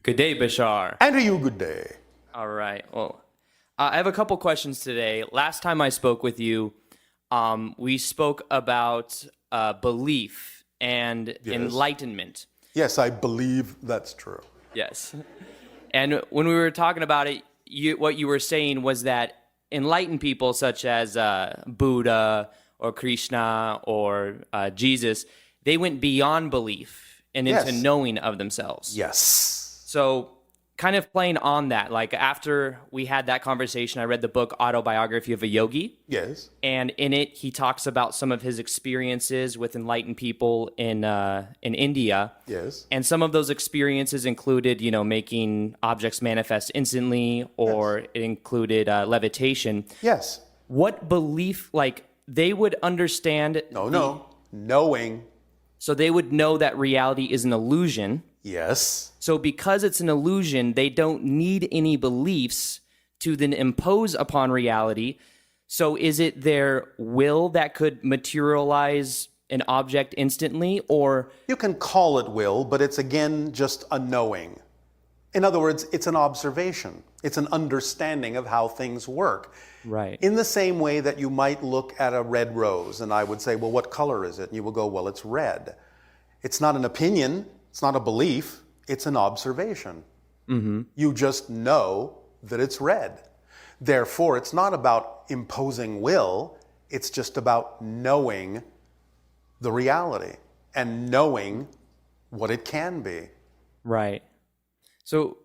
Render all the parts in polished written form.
Good day, Bashar. And to you, good day. All right. Well, I have a couple questions today. Last time I spoke with you, we spoke about belief and enlightenment. Yes, I believe that's true. Yes. And when we were talking about it, what you were saying was that enlightened people such as Buddha or Krishna or Jesus, they went beyond belief and into knowing of themselves. Yes. So kind of playing on that, like after we had that conversation, I read the book Autobiography of a Yogi. Yes. And in it, he talks about some of his experiences with enlightened people in India. Yes. And some of those experiences included, making objects manifest instantly, or it included levitation. Yes. What belief, they would understand... Knowing. So they would know that reality is an illusion. Yes. So because it's an illusion, they don't need any beliefs to then impose upon reality. So is it their will that could materialize an object instantly, or... You can call it will, but it's again just a knowing. In other words, it's an observation. It's an understanding of how things work. Right. In the same way that you might look at a red rose and I would say, well, what color is it? And you will go, well, it's red. It's not an opinion. It's not a belief. It's an observation. Mm-hmm. You just know that it's red. Therefore, it's not about imposing will. It's just about knowing the reality and knowing what it can be. Right. So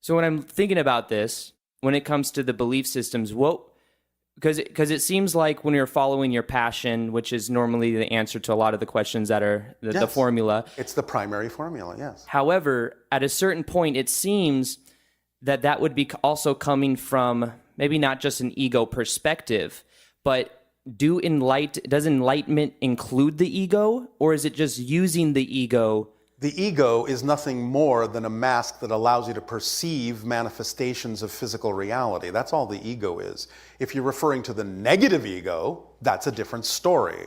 when I'm thinking about this, when it comes to the belief systems, because it seems like when you're following your passion, which is normally the answer to a lot of the questions that are the formula. It's the primary formula, yes. However, at a certain point, it seems that would be also coming from maybe not just an ego perspective, but does enlightenment include the ego, or is it just using the ego? The ego is nothing more than a mask that allows you to perceive manifestations of physical reality. That's all the ego is. If you're referring to the negative ego, that's a different story.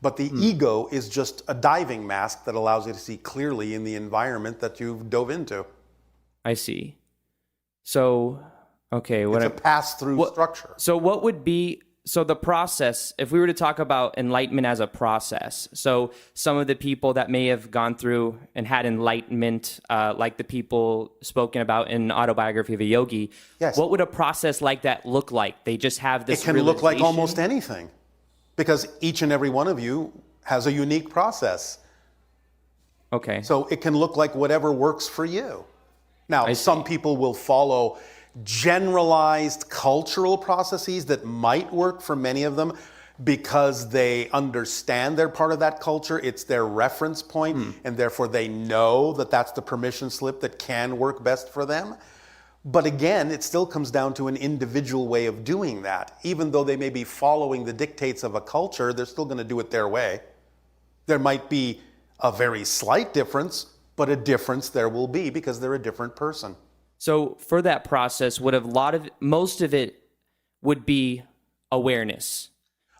But the ego is just a diving mask that allows you to see clearly in the environment that you've dove into. I see. So, okay. It's a pass-through structure. So what would be... So the process, if we were to talk about enlightenment as a process, so some of the people that may have gone through and had enlightenment, like the people spoken about in Autobiography of a Yogi, what would a process like that look like? They just have this realization? It can look like almost anything, because each and every one of you has a unique process. Okay. So it can look like whatever works for you. Now, some people will follow generalized cultural processes that might work for many of them because they understand they're part of that culture. It's their reference point, and therefore they know that that's the permission slip that can work best for them. But again, it still comes down to an individual way of doing that. Even though they may be following the dictates of a culture, they're still going to do it their way. There might be a very slight difference, but a difference there will be because they're a different person. So for that process, most of it would be awareness.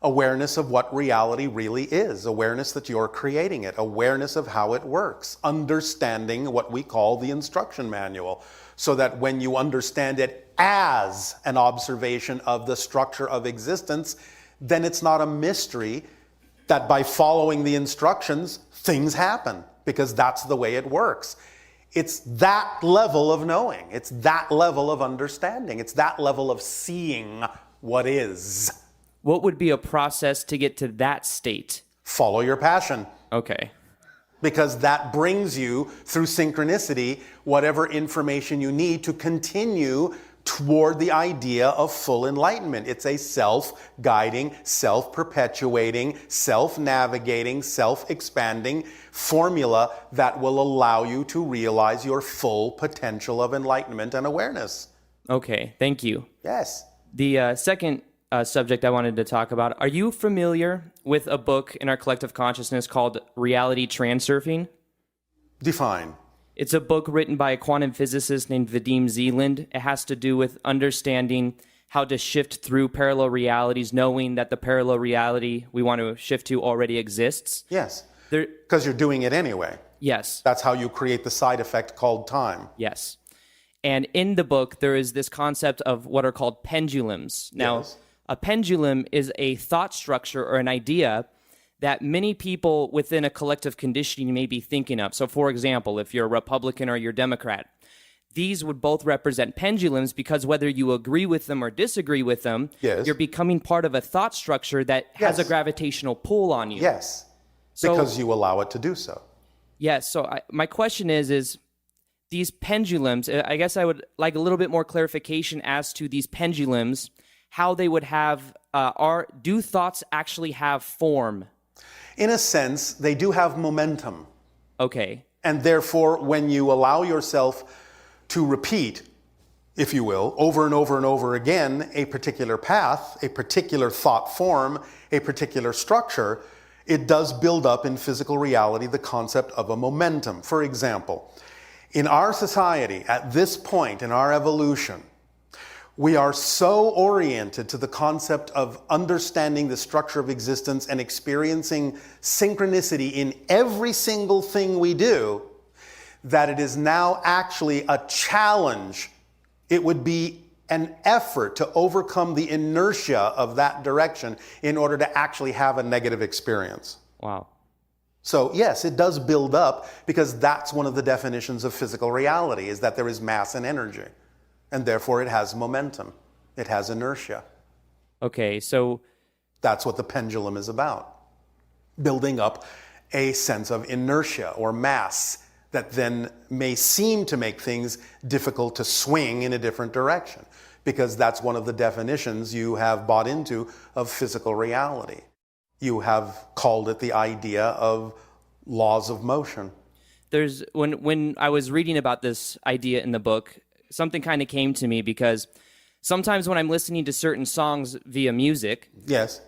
Awareness of what reality really is. Awareness that you're creating it. Awareness of how it works. Understanding what we call the instruction manual. So that when you understand it as an observation of the structure of existence, then it's not a mystery that by following the instructions, things happen. Because that's the way it works. It's that level of knowing. It's that level of understanding. It's that level of seeing what is. What would be a process to get to that state? Follow your passion. Okay. Because that brings you, through synchronicity, whatever information you need to continue toward the idea of full enlightenment. It's a self-guiding, self-perpetuating, self-navigating, self-expanding formula that will allow you to realize your full potential of enlightenment and awareness. Okay, thank you. Yes. The second subject I wanted to talk about, are you familiar with a book in our collective consciousness called Reality Transurfing? Define. It's a book written by a quantum physicist named Vadim Zeland. It has to do with understanding how to shift through parallel realities, knowing that the parallel reality we want to shift to already exists. Yes, because you're doing it anyway. Yes. That's how you create the side effect called time. Yes. And in the book, there is this concept of what are called pendulums. Now, Yes. a pendulum is a thought structure or an idea that many people within a collective conditioning may be thinking of. So, for example, if you're a Republican or you're a Democrat, these would both represent pendulums because whether you agree with them or disagree with them, Yes. you're becoming part of a thought structure that has a Yes. gravitational pull on you. Yes, So- because you allow it to do so. Yes. So my question is these pendulums, I guess I would like a little bit more clarification as to these pendulums, how they would have, do thoughts actually have form? In a sense, they do have momentum. Okay. And therefore, when you allow yourself to repeat, if you will, over and over and over again, a particular path, a particular thought form, a particular structure, it does build up in physical reality the concept of a momentum. For example, in our society, at this point in our evolution, we are so oriented to the concept of understanding the structure of existence and experiencing synchronicity in every single thing we do that it is now actually a challenge. It would be an effort to overcome the inertia of that direction in order to actually have a negative experience. Wow. So yes, it does build up because that's one of the definitions of physical reality, is that there is mass and energy. And therefore it has momentum. It has inertia. Okay. So That's what the pendulum is about. Building up a sense of inertia or mass that then may seem to make things difficult to swing in a different direction, because that's one of the definitions you have bought into of physical reality. You have called it the idea of laws of motion. there's when I was reading about this idea in the book, something kind of came to me because sometimes when I'm listening to certain songs via music, Yes.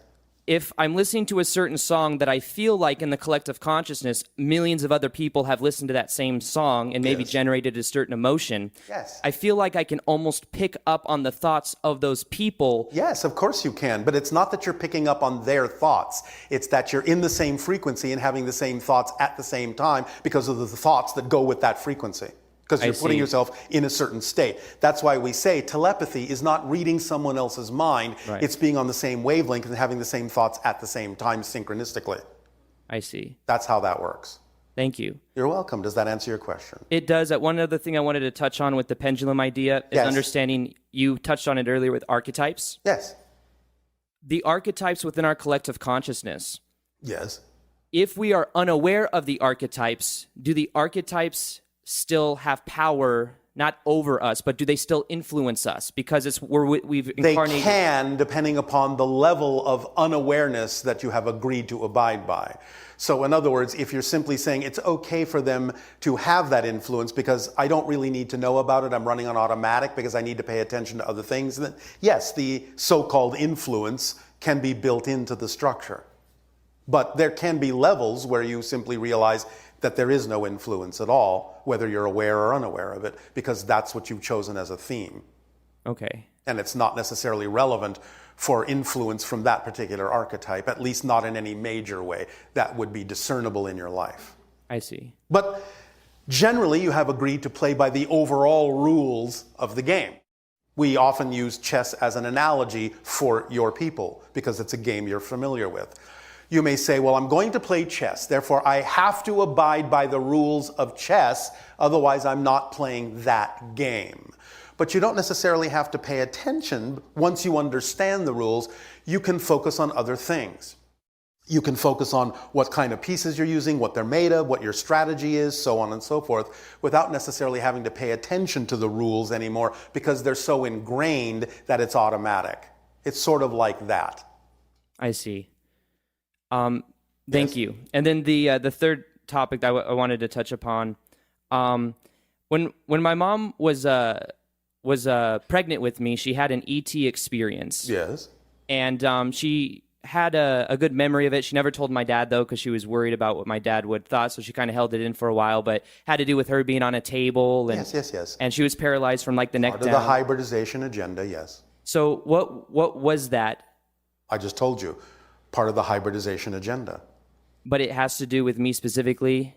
if I'm listening to a certain song that I feel like in the collective consciousness, millions of other people have listened to that same song and maybe Yes. generated a certain emotion, Yes. I feel like I can almost pick up on the thoughts of those people. Yes, of course you can, but it's not that you're picking up on their thoughts. It's that you're in the same frequency and having the same thoughts at the same time because of the thoughts that go with that frequency. Because you're putting see. yourself in a certain state. That's why we say telepathy is not reading someone else's mind. Right. It's being on the same wavelength and having the same thoughts at the same time synchronistically. I see. That's how that works. Thank you. You're welcome. Does that answer your question? It does. One other thing I wanted to touch on with the pendulum idea is Yes. understanding, you touched on it earlier with archetypes. Yes. The archetypes within our collective consciousness, Yes. if we are unaware of the archetypes, do the archetypes still have power, not over us, but do they still influence us? Because we've They incarnated. can, depending upon the level of unawareness that you have agreed to abide by. So in other words, if you're simply saying it's okay for them to have that influence because I don't really need to know about it, I'm running on automatic because I need to pay attention to other things, then yes, the so-called influence can be built into the structure. But there can be levels where you simply realize that there is no influence at all, whether you're aware or unaware of it, because that's what you've chosen as a theme. Okay. And it's not necessarily relevant for influence from that particular archetype, at least not in any major way that would be discernible in your life. I see. But generally, you have agreed to play by the overall rules of the game. We often use chess as an analogy for your people because it's a game you're familiar with. You may say, well, I'm going to play chess, therefore I have to abide by the rules of chess, otherwise I'm not playing that game. But you don't necessarily have to pay attention. Once you understand the rules, you can focus on other things. You can focus on what kind of pieces you're using, what they're made of, what your strategy is, so on and so forth, without necessarily having to pay attention to the rules anymore because they're so ingrained that it's automatic. It's sort of like that. I see. Thank you. And then the third topic that I wanted to touch upon, when my mom was pregnant with me, she had an ET experience. Yes. And she had a good memory of it. She never told my dad, though, because she was worried about what my dad would thought, so she kind of held it in for a while, but had to do with her being on a table. And, Yes. And she was paralyzed from like the neck Part of down. the hybridization agenda, yes. So what was that? I just told you, part of the hybridization agenda. But it has to do with me specifically?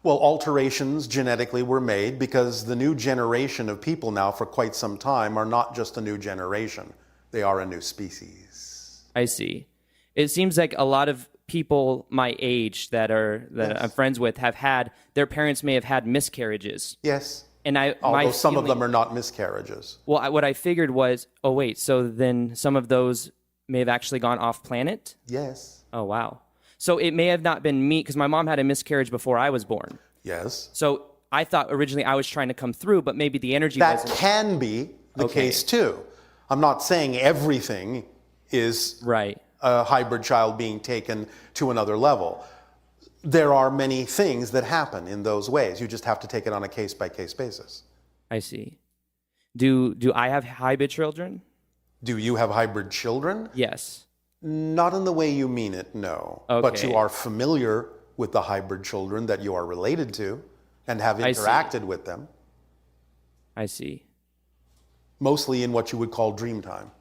Well, alterations genetically were made because the new generation of people now for quite some time are not just a new generation. They are a new species. I see. It seems like a lot of people my age that I'm friends with have had, their parents may have had miscarriages. Yes. And although some of them are not miscarriages. Well, what I figured was, oh wait, so then some of those may have actually gone off planet? Yes. Oh, wow. So it may have not been me, because my mom had a miscarriage before I was born. Yes. So I thought originally I was trying to come through, but maybe the energy that wasn't. can be the case too. I'm not saying everything is right. A hybrid child being taken to another level. There are many things that happen in those ways. You just have to take it on a case-by-case basis. I see. Do I have hybrid children? Do you have hybrid children? Yes. Not in the way you mean it, no. Okay. But you are familiar with the hybrid children that you are related to and have interacted with them. I see. Mostly in what you would call dream time.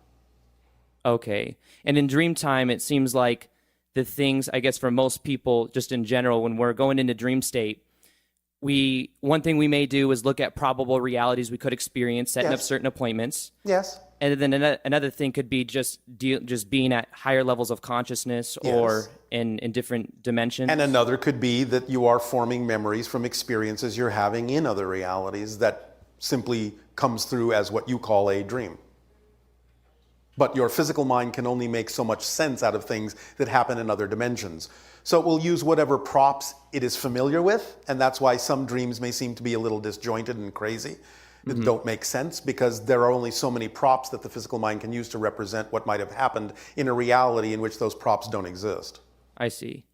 Okay. And in dream time, it seems like the things, I guess for most people, just in general, when we're going into dream state, one thing we may do is look at probable realities we could experience, setting up certain appointments. Yes. And then another thing could be just being at higher levels of consciousness or in different dimensions. And another could be that you are forming memories from experiences you're having in other realities that simply comes through as what you call a dream. But your physical mind can only make so much sense out of things that happen in other dimensions. So it will use whatever props it is familiar with, and that's why some dreams may seem to be a little disjointed and crazy. That don't make sense because there are only so many props that the physical mind can use to represent what might have happened in a reality in which those props don't exist. I see.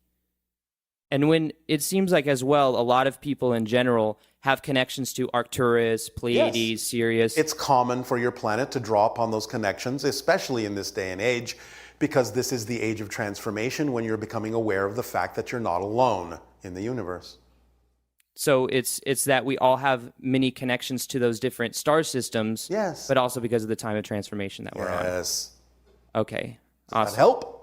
And when it seems like as well, a lot of people in general have connections to Arcturus, Pleiades, Sirius. It's common for your planet to draw upon those connections, especially in this day and age, because this is the age of transformation when you're becoming aware of the fact that you're not alone in the universe. So it's that we all have many connections to those different star systems, yes, but also because of the time of transformation that we're on. Yes. Okay. Does Awesome. that help?